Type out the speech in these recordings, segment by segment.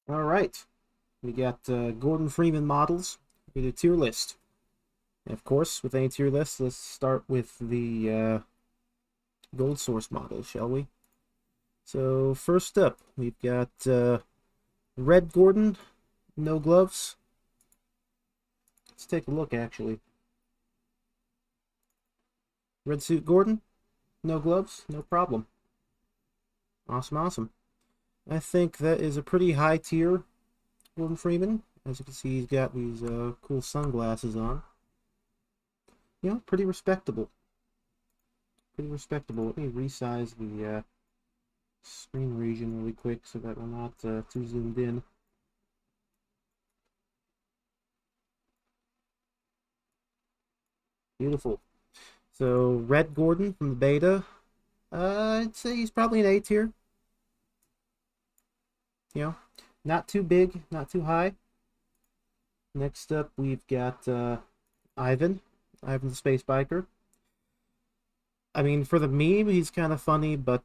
All right, we got Gordon Freeman models with a tier list. And of course, with any tier list, let's start with the gold source model, shall we? So first up, we've got Red Gordon, no gloves. Let's take a look, actually. Red suit Gordon, no gloves, no problem. Awesome, awesome. I think that is a pretty high tier Gordon Freeman. As you can see, he's got these cool sunglasses on. Pretty respectable. Pretty respectable. Let me resize the screen region really quick so that we're not too zoomed in. Beautiful. So, Red Gordon from the beta. I'd say he's probably an A tier. You know, not too big, not too high. Next up, we've got Ivan. Ivan the Space Biker. I mean, for the meme, he's kind of funny, but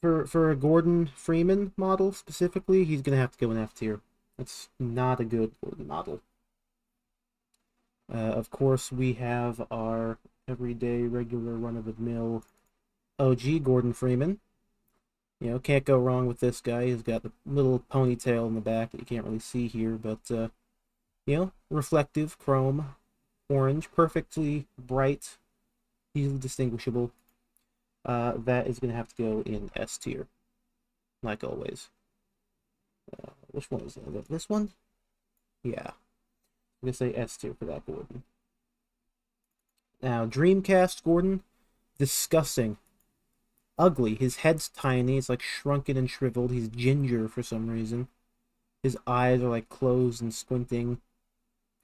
for a Gordon Freeman model specifically, he's gonna have to go in F tier. That's not a good Gordon model. Of course, we have our everyday, regular, run-of-the-mill OG Gordon Freeman. Can't go wrong with this guy. He's got the little ponytail in the back that you can't really see here, but, reflective, chrome, orange, perfectly bright, easily distinguishable. That is going to have to go in S tier, like always. Which one is it? This one? Yeah. I'm going to say S tier for that Gordon. Now, Dreamcast Gordon, disgusting. Ugly. His head's tiny. It's like shrunken and shriveled. He's ginger for some reason. His eyes are like closed and squinting.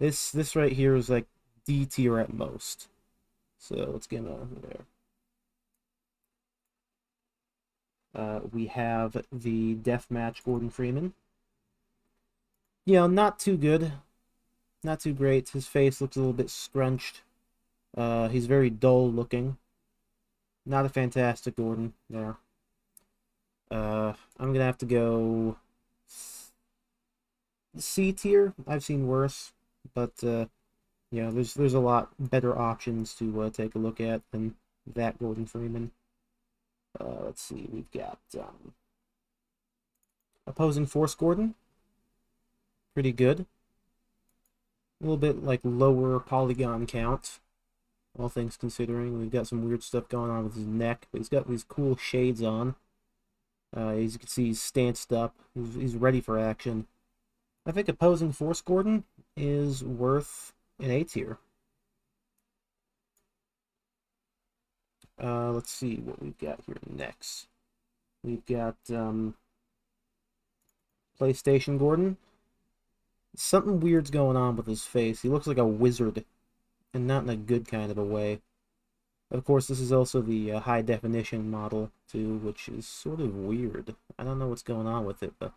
This right here is like D tier at most. So let's get him over there. We have the Deathmatch Gordon Freeman. Not too good. Not too great. His face looks a little bit scrunched. He's very dull looking. Not a fantastic Gordon there. I'm gonna have to go C tier. I've seen worse, but there's a lot better options to take a look at than that Gordon Freeman. Let's see, we've got opposing force Gordon, pretty good. A little bit like lower polygon count, all things considering. We've got some weird stuff going on with his neck, but he's got these cool shades on. As you can see, he's stanced up. He's ready for action. I think opposing force Gordon is worth an A tier. Let's see what we've got here next. We've got PlayStation Gordon. Something weird's going on with his face. He looks like a wizard, and not in a good kind of a way. Of course, this is also the high definition model, too, which is sort of weird. I don't know what's going on with it. The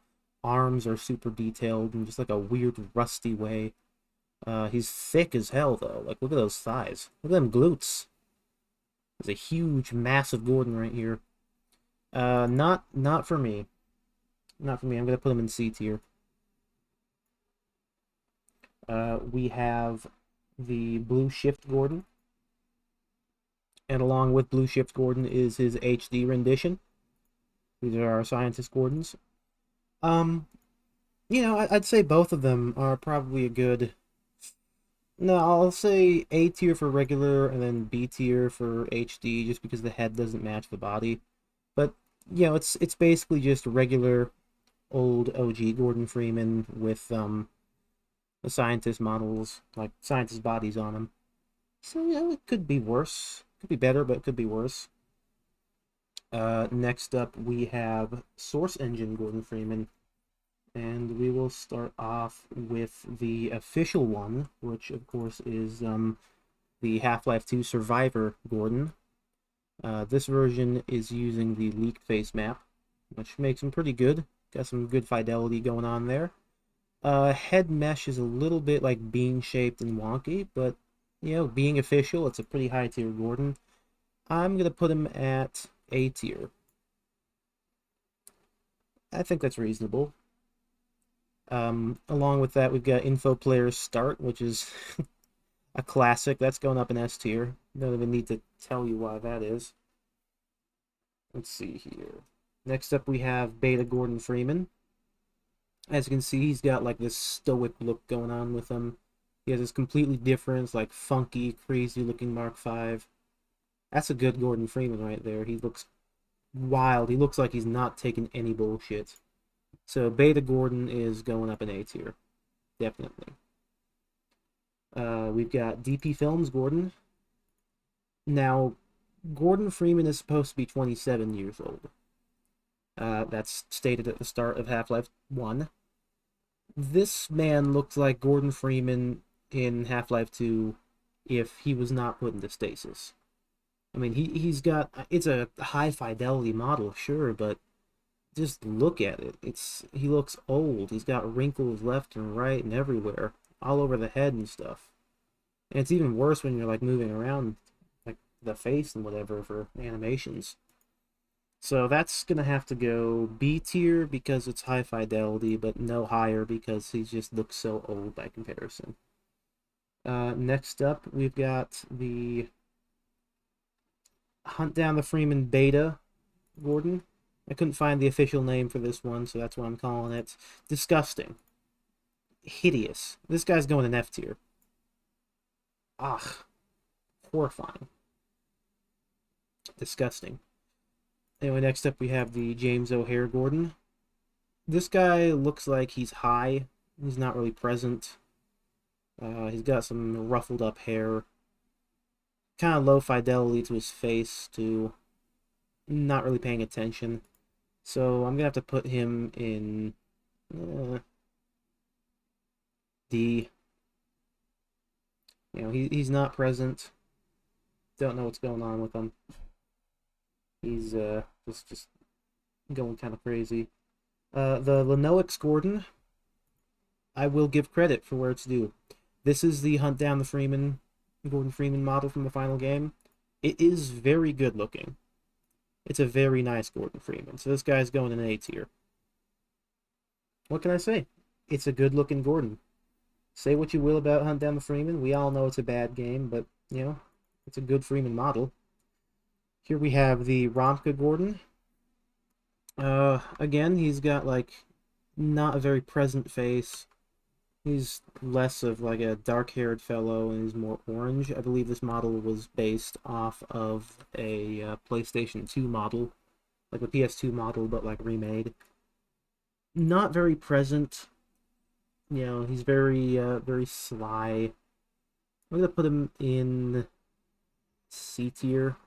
arms are super detailed in just like a weird, rusty way. He's thick as hell, though. Like, look at those thighs. Look at them glutes. There's a huge, massive Gordon right here. Not for me. Not for me. I'm gonna put him in C tier. We have the Blue Shift Gordon, and along with Blue Shift Gordon is his HD rendition. These are our Scientist Gordons. Um, I'd say both of them are probably a good. No, I'll say A tier for regular and then B tier for HD, just because the head doesn't match the body. But it's basically just regular old OG Gordon Freeman with the scientist models, like scientist bodies on them. So it could be worse. Could be better, but it could be worse. Next up, we have Source Engine Gordon Freeman, and we will start off with the official one, which of course is the Half-Life 2 Survivor Gordon. This version is using the leaked face map, which makes him pretty good. Got some good fidelity going on there. Head mesh is a little bit like bean-shaped and wonky, but, being official, it's a pretty high-tier Gordon. I'm going to put him at A tier. I think that's reasonable. Along with that, we've got Info Players Start, which is a classic. That's going up in S tier. Don't even need to tell you why that is. Let's see here. Next up, we have Beta Gordon Freeman. As you can see, he's got like this stoic look going on with him. He has this completely different, like funky, crazy looking Mark V. That's a good Gordon Freeman right there. He looks wild. He looks like he's not taking any bullshit. So Beta Gordon is going up in A tier. Definitely. We've got DP Films Gordon. Now, Gordon Freeman is supposed to be 27 years old. That's stated at the start of Half-Life 1. This man looks like Gordon Freeman in Half-Life 2 if he was not put into stasis. I mean, he's got... It's a high-fidelity model, sure, but just look at it. He looks old. He's got wrinkles left and right and everywhere. All over the head and stuff. And it's even worse when you're, like, moving around, like, the face and whatever for animations. So that's going to have to go B tier because it's high fidelity, but no higher because he just looks so old by comparison. Next up, we've got the Hunt Down the Freeman Beta Gordon. I couldn't find the official name for this one, so that's what I'm calling it. Disgusting. Hideous. This guy's going in F tier. Ugh. Horrifying. Disgusting. Anyway, next up we have the James O'Hare Gordon. This guy looks like he's high. He's not really present. He's got some ruffled up hair. Kind of low fidelity to his face, too. Not really paying attention. So I'm going to have to put him in D. You know, he's not present. Don't know what's going on with him. He's just going kind of crazy. The Lenoix Gordon, I will give credit for where it's due. This is the Hunt Down the Gordon Freeman model from the final game. It is very good looking. It's a very nice Gordon Freeman. So this guy's going in A tier. What can I say? It's a good looking Gordon. Say what you will about Hunt Down the Freeman. We all know it's a bad game, but, you know, it's a good Freeman model. Here we have the Romka Gordon. Again, he's got, like, not a very present face. He's less of, like, a dark-haired fellow, and he's more orange. I believe this model was based off of a PlayStation 2 model. Like the PS2 model, but, like, remade. Not very present. You know, he's very sly. I'm gonna put him in C tier.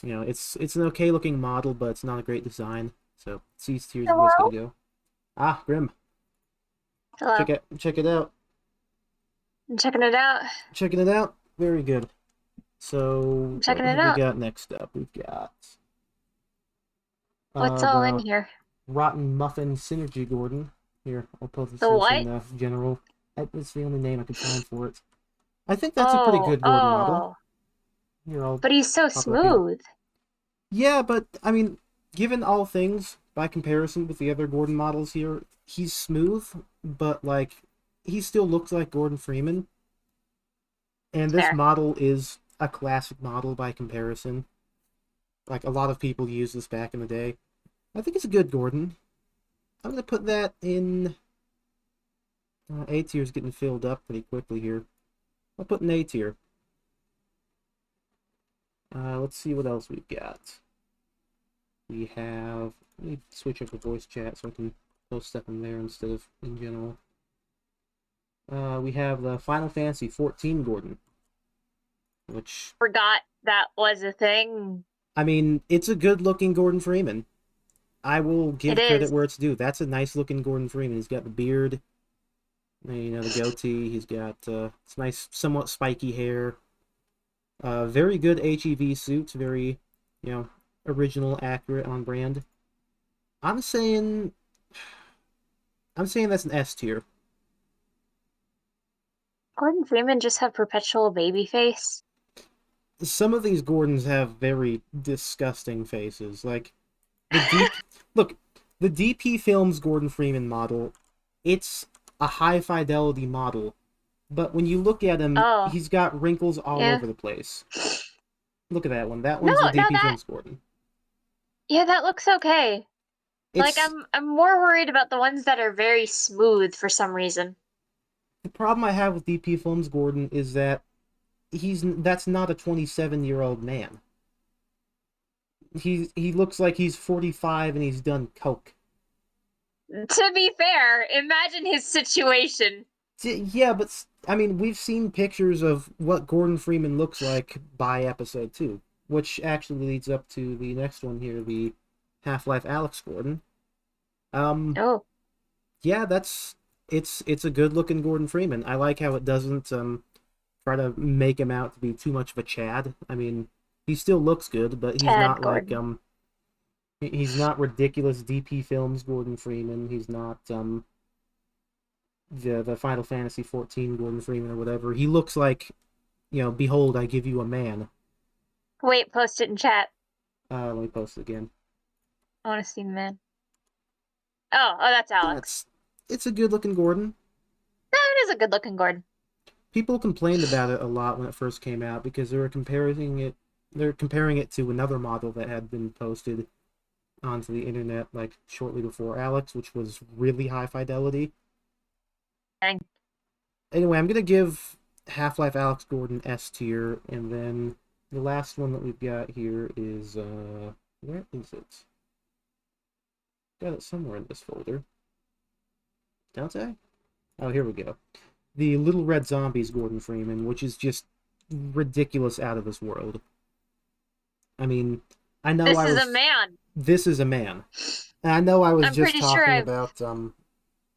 You know, it's an okay looking model, but it's not a great design. So C tier is where it's Hello? gonna go. Ah, Grim. Hello. Check it out. I'm checking it out. Checking it out. Very good. So I'm what checking it have we out. got next up? We've got What's all in the here? Rotten Muffin Synergy Gordon. Here, I'll post The this what? in general. That's the only name I could find for it. I think that's a pretty Oh, good Gordon model. oh. Here, I'll But he's so pop it up here. smooth. Yeah, but, I mean, given all things, by comparison with the other Gordon models here, he's smooth, but, like, he still looks like Gordon Freeman. And this Fair. model is a classic model by comparison. Like, a lot of people used this back in the day. I think it's a good Gordon. I'm going to put that in... A tier's getting filled up pretty quickly here. I'll put an A tier. Let's see what else we've got. We have... Let me switch up the voice chat so I can post stuff in there instead of in general. We have the Final Fantasy 14 Gordon, which, Forgot that was a thing. I mean, it's a good-looking Gordon Freeman. I will It give credit is. where it's due. That's a nice-looking Gordon Freeman. He's got the beard, you know, the goatee. He's got it's nice, somewhat spiky hair. Very good HEV suit. Very, you know, original, accurate, on brand. I'm saying, I'm saying that's an S tier. Gordon Freeman just have perpetual baby face. Some of these Gordons have very disgusting faces. Like the deep look. the DP Films Gordon Freeman model, it's a high fidelity model, but when you look at him, Oh, he's got wrinkles all yeah. over the place. Look at that one. That No, one's the no, DP that Films Gordon. yeah, that looks okay. Like It's I'm more worried about the ones that are very smooth for some reason. the problem I have with DP Films Gordon is that that's not a 27-year-old man. He looks like he's 45 and he's done coke. To be fair, imagine his situation. Yeah, but I mean, we've seen pictures of what Gordon Freeman looks like by episode 2, which actually leads up to the next one here, the Half-Life Alex Gordon. Um, Oh, yeah, it's a good-looking Gordon Freeman. I like how it doesn't try to make him out to be too much of a Chad. I mean, he still looks good, but he's Chad not like Gordon. he's not ridiculous DP Films Gordon Freeman. He's not the Final Fantasy 14 Gordon Freeman or whatever. He looks like, behold, I give you a man. Wait, post it in chat. Let me post it again. I want to see the man. Oh, that's Yeah, Alex. it's a good looking Gordon. No, it is a good looking Gordon. People complained about it a lot when it first came out because they're comparing it to another model that had been posted onto the internet like shortly before Alex, which was really high fidelity. Dang. Anyway, I'm gonna give Half-Life Alex Gordon S tier, and then the last one that we've got here is where is it? Got it somewhere in this folder. Don't I? Oh, here we go. The Little Red Zombies Gordon Freeman, which is just ridiculous out of this world. I mean, I know This I is a was man. this is a man. And I know I was I'm pretty sure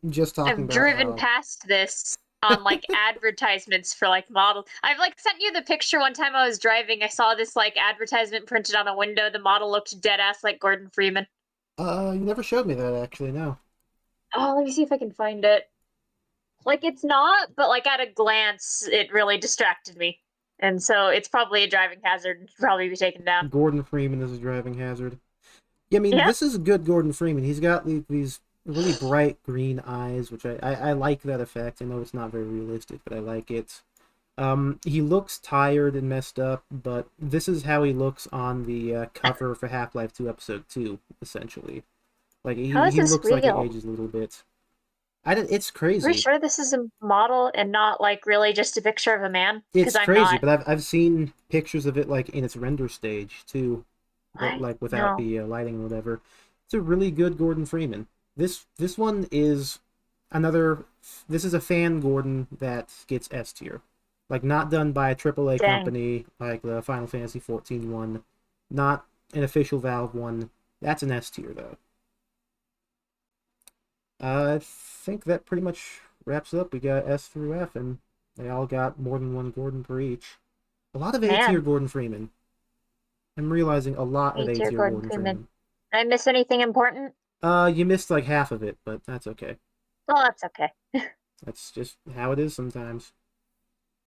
just talking I've about driven how past this on like advertisements for like model. I've like sent you the picture one time I was driving. I saw this like advertisement printed on a window. The model looked dead ass like Gordon Freeman. you never showed me that actually, no. Oh, let me see if I can find it. Like it's not, but like at a glance, it really distracted me. And so it's probably a driving hazard and should probably be taken down. Gordon Freeman is a driving hazard. Yeah, I mean, Yep. this is a good Gordon Freeman. He's got these really bright green eyes, which I like that effect. I know it's not very realistic, but I like it. He looks tired and messed up, but this is how he looks on the cover for Half-Life 2 Episode 2, essentially. Like, How is he this looks like he real? ages a little bit. It's Are we crazy. sure this is a model and not like really just a picture of a man? Because It's I'm crazy, not. but I've seen pictures of it, like, in its render stage, too. What? Like, without No. the lighting or whatever. It's a really good Gordon Freeman. This one is another. This is a fan Gordon that gets S tier, like not done by a AAA Dang. company like the Final Fantasy 14 one, not an official Valve one. That's an S tier though. I think that pretty much wraps up. We got S through F, and they all got more than one Gordon per each. A lot of A tier Man. Gordon Freeman. I'm realizing a lot of A A tier tier Gordon Gordon Freeman. Freeman. Did I miss anything important? You missed like half of it, but that's okay. Well, that's okay. That's just how it is sometimes.